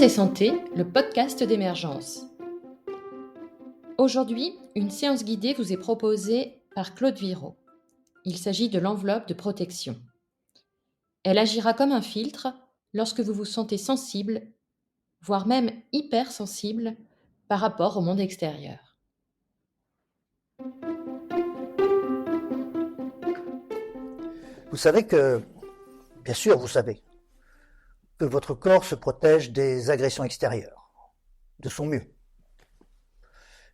et Santé, le podcast d'Émergence. Aujourd'hui, une séance guidée vous est proposée par Claude Virault. Il s'agit de l'enveloppe de protection. Elle agira comme un filtre lorsque vous vous sentez sensible, voire même hypersensible par rapport au monde extérieur. Vous savez que, bien sûr, vous savez que votre corps se protège des agressions extérieures, de son mieux.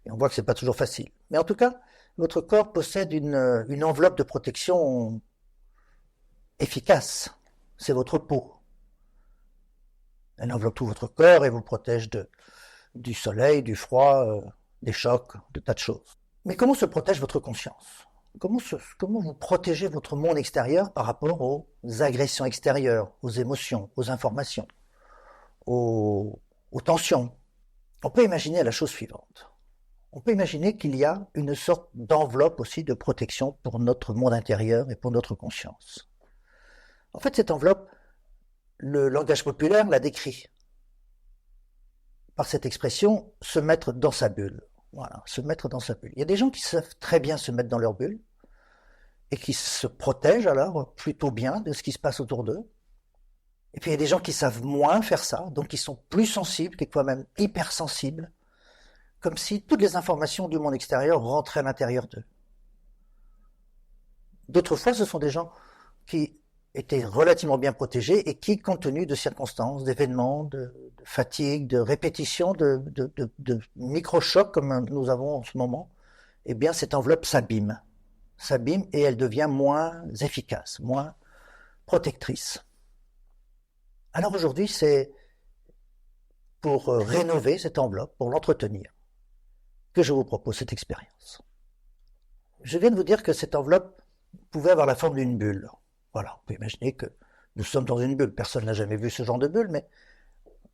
Et on voit que c'est pas toujours facile. Mais en tout cas, votre corps possède une enveloppe de protection efficace. C'est votre peau. Elle enveloppe tout votre corps et vous protège du soleil, du froid, des chocs, de tas de choses. Mais comment se protège votre conscience ? Comment vous protégez votre monde extérieur par rapport aux agressions extérieures, aux émotions, aux informations, aux tensions ? On peut imaginer la chose suivante. On peut imaginer qu'il y a une sorte d'enveloppe aussi de protection pour notre monde intérieur et pour notre conscience. En fait, cette enveloppe, le langage populaire la décrit par cette expression « se mettre dans sa bulle ». Voilà, se mettre dans sa bulle. Il y a des gens qui savent très bien se mettre dans leur bulle et qui se protègent alors plutôt bien de ce qui se passe autour d'eux. Et puis il y a des gens qui savent moins faire ça, donc ils sont plus sensibles, quelquefois même hypersensibles, comme si toutes les informations du monde extérieur rentraient à l'intérieur d'eux. D'autres fois, ce sont des gens qui étaient relativement bien protégés et qui, compte tenu de circonstances, d'événements, de fatigue, de répétition, de micro-chocs comme nous avons en ce moment, eh bien cette enveloppe s'abîme et elle devient moins efficace, moins protectrice. Alors aujourd'hui, c'est pour rénover cette enveloppe, pour l'entretenir, que je vous propose cette expérience. Je viens de vous dire que cette enveloppe pouvait avoir la forme d'une bulle. Voilà, on peut imaginer que nous sommes dans une bulle. Personne n'a jamais vu ce genre de bulle, mais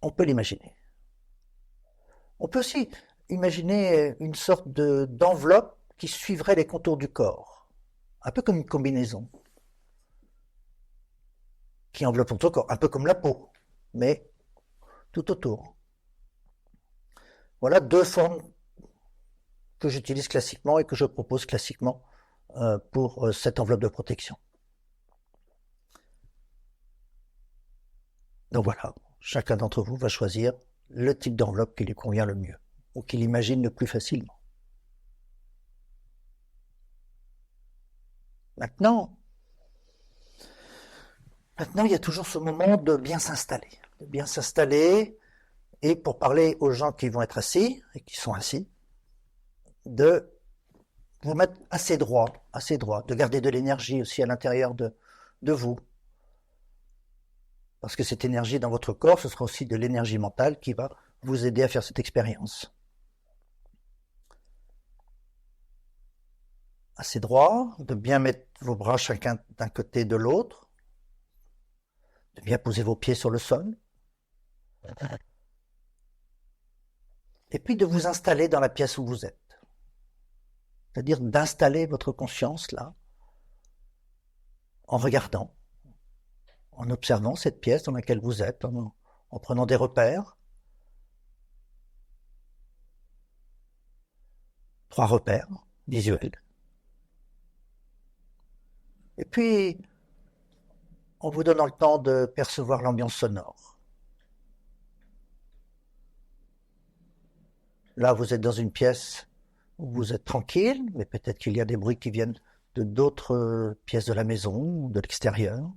on peut l'imaginer. On peut aussi imaginer une sorte d'enveloppe qui suivrait les contours du corps, un peu comme une combinaison, qui enveloppe votre corps, un peu comme la peau, mais tout autour. Voilà deux formes que j'utilise classiquement et que je propose classiquement pour cette enveloppe de protection. Donc voilà, chacun d'entre vous va choisir le type d'enveloppe qui lui convient le mieux, ou qu'il imagine le plus facilement. Maintenant, il y a toujours ce moment de bien s'installer, et pour parler aux gens qui vont être assis, et qui sont assis, de vous mettre assez droit, de garder de l'énergie aussi à l'intérieur de vous. Parce que cette énergie dans votre corps, ce sera aussi de l'énergie mentale qui va vous aider à faire cette expérience. Assez droit, de bien mettre vos bras chacun d'un côté de l'autre, de bien poser vos pieds sur le sol, et puis de vous installer dans la pièce où vous êtes. C'est-à-dire d'installer votre conscience là, en regardant, en observant cette pièce dans laquelle vous êtes, en prenant des repères. 3 repères visuels. Et puis, en vous donnant le temps de percevoir l'ambiance sonore. Là, vous êtes dans une pièce où vous êtes tranquille, mais peut-être qu'il y a des bruits qui viennent de d'autres pièces de la maison ou de l'extérieur.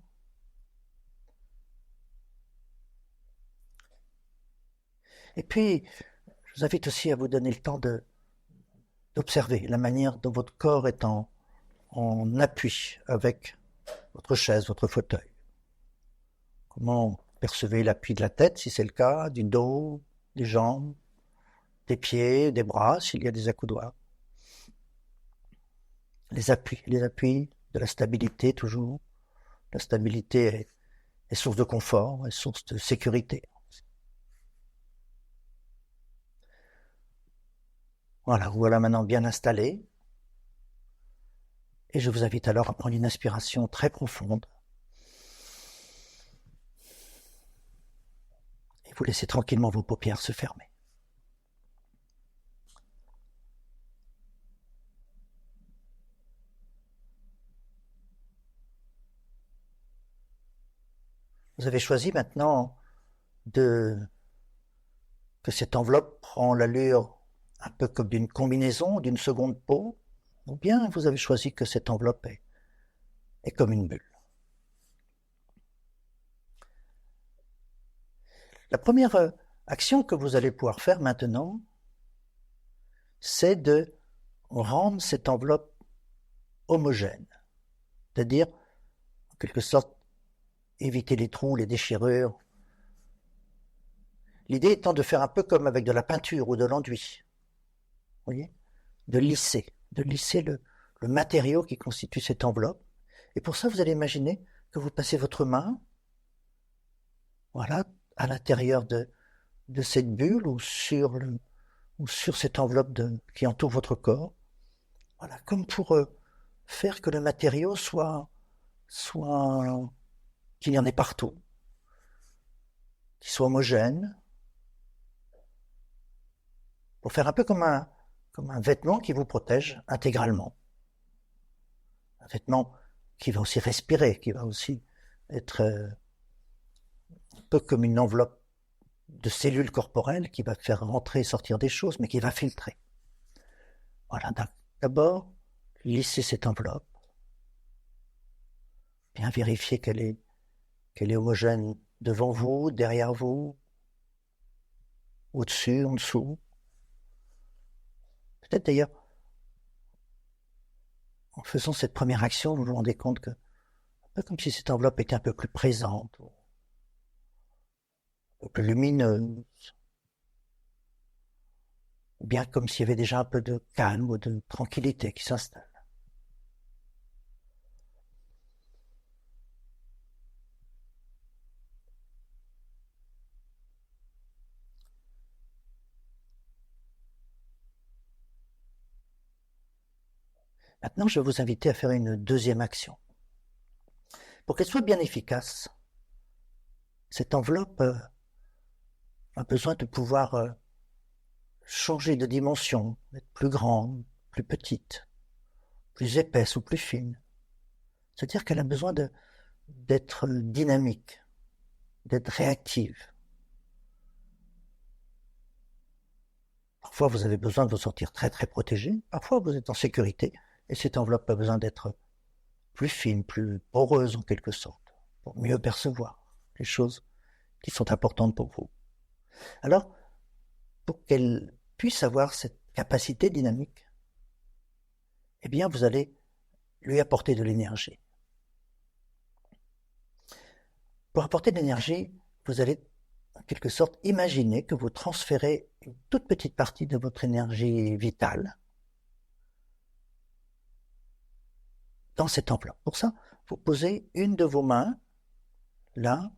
Et puis, je vous invite aussi à vous donner le temps d'observer la manière dont votre corps est en appui avec votre chaise, votre fauteuil. Comment percevez l'appui de la tête, si c'est le cas, du dos, des jambes, des pieds, des bras, s'il y a des accoudoirs. Les appuis de la stabilité toujours. La stabilité est source de confort, est source de sécurité. Voilà, vous voilà maintenant bien installé. Et je vous invite alors à prendre une inspiration très profonde. Vous laissez tranquillement vos paupières se fermer. Vous avez choisi maintenant que cette enveloppe prend l'allure un peu comme d'une combinaison, d'une seconde peau, ou bien vous avez choisi que cette enveloppe est comme une bulle. La première action que vous allez pouvoir faire maintenant, c'est de rendre cette enveloppe homogène, c'est-à-dire, en quelque sorte, éviter les trous, les déchirures. L'idée étant de faire un peu comme avec de la peinture ou de l'enduit, vous voyez, de lisser le matériau qui constitue cette enveloppe. Et pour ça, vous allez imaginer que vous passez votre main, voilà, à l'intérieur de cette bulle ou sur cette enveloppe qui entoure votre corps, voilà, comme pour faire que le matériau qu'il y en ait partout, qu'il soit homogène, pour faire un peu comme un vêtement qui vous protège intégralement. Un vêtement qui va aussi respirer, qui va aussi être un peu comme une enveloppe de cellules corporelles qui va faire rentrer et sortir des choses, mais qui va filtrer. Voilà, d'abord, lissez cette enveloppe, bien vérifier qu'elle est homogène devant vous, derrière vous, au-dessus, en dessous. Peut-être d'ailleurs, en faisant cette première action, vous vous rendez compte que, un peu comme si cette enveloppe était un peu plus présente, un peu plus lumineuse, ou bien comme s'il y avait déjà un peu de calme ou de tranquillité qui s'installe. Maintenant, je vais vous inviter à faire une deuxième action. Pour qu'elle soit bien efficace, cette enveloppe a besoin de pouvoir changer de dimension, être plus grande, plus petite, plus épaisse ou plus fine. C'est-à-dire qu'elle a besoin d'être dynamique, d'être réactive. Parfois, vous avez besoin de vous sentir très très protégé. Parfois, vous êtes en sécurité et cette enveloppe a besoin d'être plus fine, plus poreuse en quelque sorte, pour mieux percevoir les choses qui sont importantes pour vous. Alors, pour qu'elle puisse avoir cette capacité dynamique, eh bien, vous allez lui apporter de l'énergie. Pour apporter de l'énergie, vous allez, en quelque sorte, imaginer que vous transférez une toute petite partie de votre énergie vitale dans cette enveloppe. Pour ça, vous posez une de vos mains, là,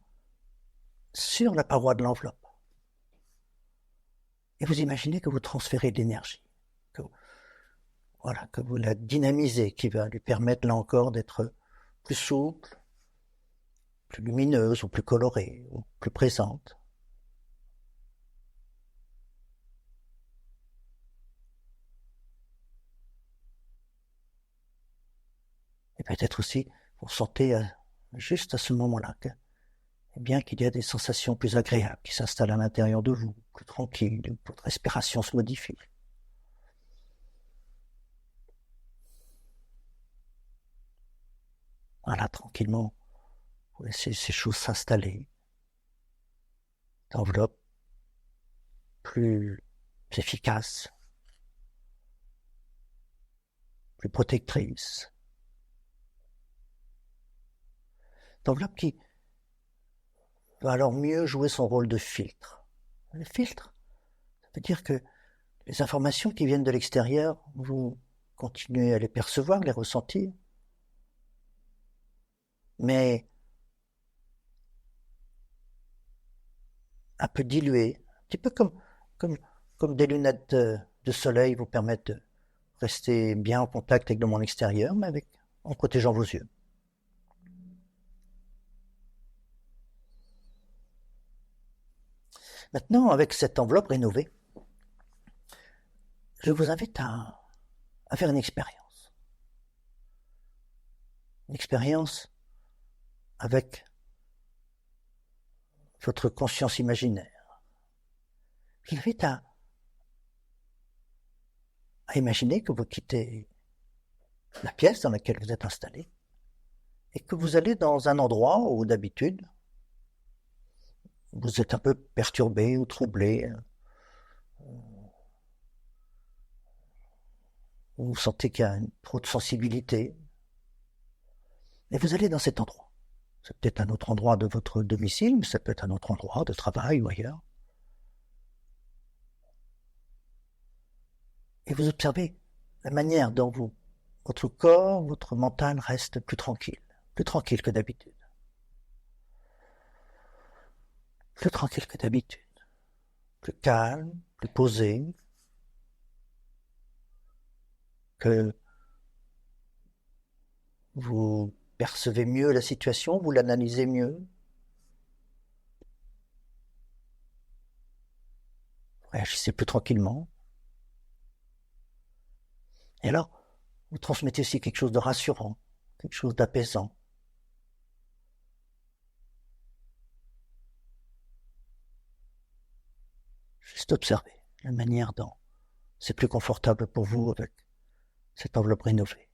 sur la paroi de l'enveloppe. Et vous imaginez que vous transférez de l'énergie, que vous la dynamisez, qui va lui permettre, là encore, d'être plus souple, plus lumineuse, ou plus colorée, ou plus présente. Et peut-être aussi, vous sentez juste à ce moment-là qu'il y a des sensations plus agréables qui s'installent à l'intérieur de vous, plus tranquilles, votre respiration se modifie. Voilà, tranquillement, vous laissez ces choses s'installer. L'enveloppe plus efficace, plus protectrice. L'enveloppe qui va alors mieux jouer son rôle de filtre. Le filtre, ça veut dire que les informations qui viennent de l'extérieur, vous continuez à les percevoir, les ressentir, mais un peu diluées, un petit peu comme des lunettes de soleil vous permettent de rester bien en contact avec le monde extérieur, mais en protégeant vos yeux. Maintenant, avec cette enveloppe rénovée, je vous invite à faire une expérience. Une expérience avec votre conscience imaginaire. Je vous invite à imaginer que vous quittez la pièce dans laquelle vous êtes installé et que vous allez dans un endroit où d'habitude vous êtes un peu perturbé ou troublé, vous sentez qu'il y a trop de sensibilité, et vous allez dans cet endroit. C'est peut-être un autre endroit de votre domicile, mais ça peut être un autre endroit de travail ou ailleurs. Et vous observez la manière dont votre corps, votre mental reste plus tranquille que d'habitude. Plus tranquille que d'habitude. Plus calme, plus posé, que vous percevez mieux la situation, vous l'analysez mieux. Vous réagissez plus tranquillement. Et alors, vous transmettez aussi quelque chose de rassurant, quelque chose d'apaisant. Juste observez la manière dont c'est plus confortable pour vous avec cette enveloppe rénovée.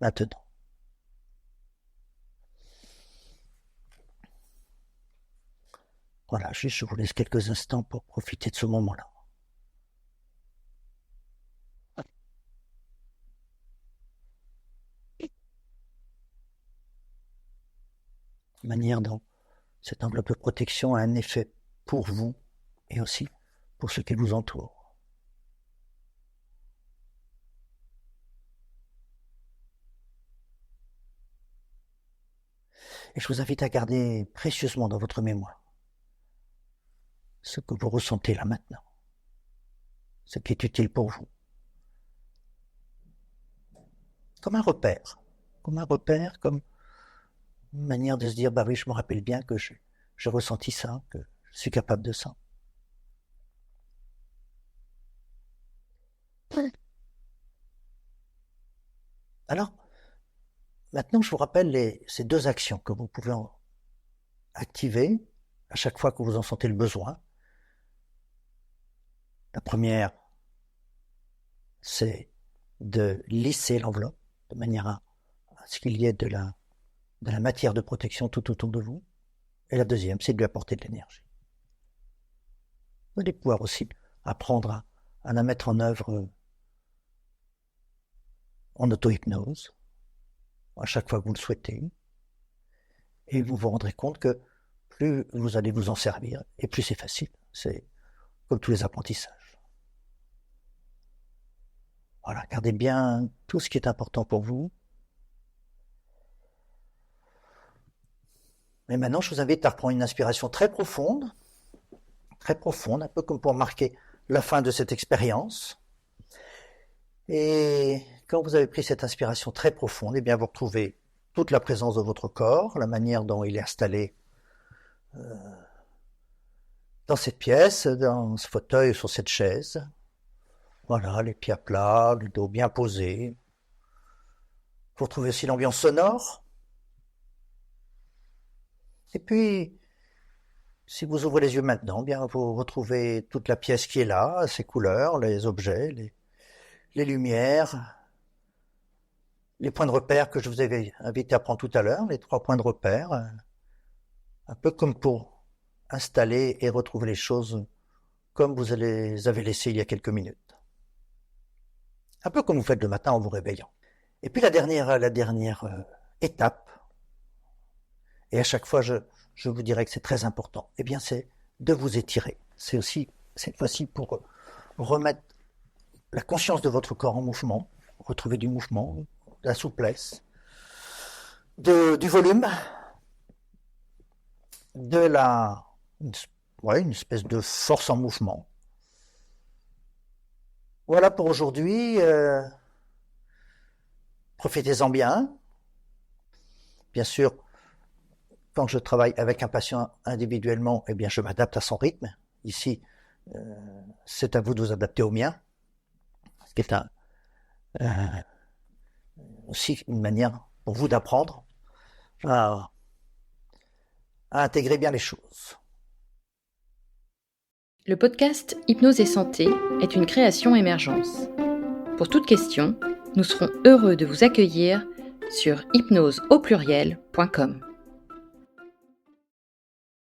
Maintenant. Voilà, juste je vous laisse quelques instants pour profiter de ce moment-là. La manière dont cette enveloppe de protection a un effet pour vous et aussi pour ceux qui vous entourent. Et je vous invite à garder précieusement dans votre mémoire ce que vous ressentez là maintenant, ce qui est utile pour vous. Comme un repère, comme une manière de se dire, bah oui, je me rappelle bien que j'ai ressenti ça, que je suis capable de ça. Alors, maintenant, je vous rappelle ces deux actions que vous pouvez activer à chaque fois que vous en sentez le besoin. La première, c'est de lisser l'enveloppe de manière à ce qu'il y ait de la matière de protection tout autour de vous. Et la deuxième, c'est de lui apporter de l'énergie. Vous allez pouvoir aussi apprendre à la mettre en œuvre en auto-hypnose, à chaque fois que vous le souhaitez. Et vous vous rendrez compte que plus vous allez vous en servir, et plus c'est facile. C'est comme tous les apprentissages. Voilà, gardez bien tout ce qui est important pour vous. Et maintenant, je vous invite à reprendre une inspiration très profonde, un peu comme pour marquer la fin de cette expérience. Et quand vous avez pris cette inspiration très profonde, eh bien vous retrouvez toute la présence de votre corps, la manière dont il est installé dans cette pièce, dans ce fauteuil, sur cette chaise. Voilà, les pieds à plat, le dos bien posé. Vous retrouvez aussi l'ambiance sonore. Et puis, si vous ouvrez les yeux maintenant, bien vous retrouvez toute la pièce qui est là, ses couleurs, les objets, les lumières, les points de repère que je vous avais invité à prendre tout à l'heure, les 3 points de repère, un peu comme pour installer et retrouver les choses comme vous les avez laissées il y a quelques minutes. Un peu comme vous faites le matin en vous réveillant. Et puis la dernière étape, et à chaque fois je vous dirais que c'est très important, eh bien c'est de vous étirer. C'est aussi cette fois-ci pour remettre la conscience de votre corps en mouvement, retrouver du mouvement, de la souplesse, du volume, une espèce de force en mouvement. Voilà pour aujourd'hui. Profitez-en bien. Bien sûr, quand je travaille avec un patient individuellement, eh bien, je m'adapte à son rythme. Ici, c'est à vous de vous adapter au mien, ce qui est aussi une manière pour vous d'apprendre à intégrer bien les choses. Le podcast Hypnose et Santé est une création Émergence. Pour toute question, nous serons heureux de vous accueillir sur hypnoseaupluriel.com.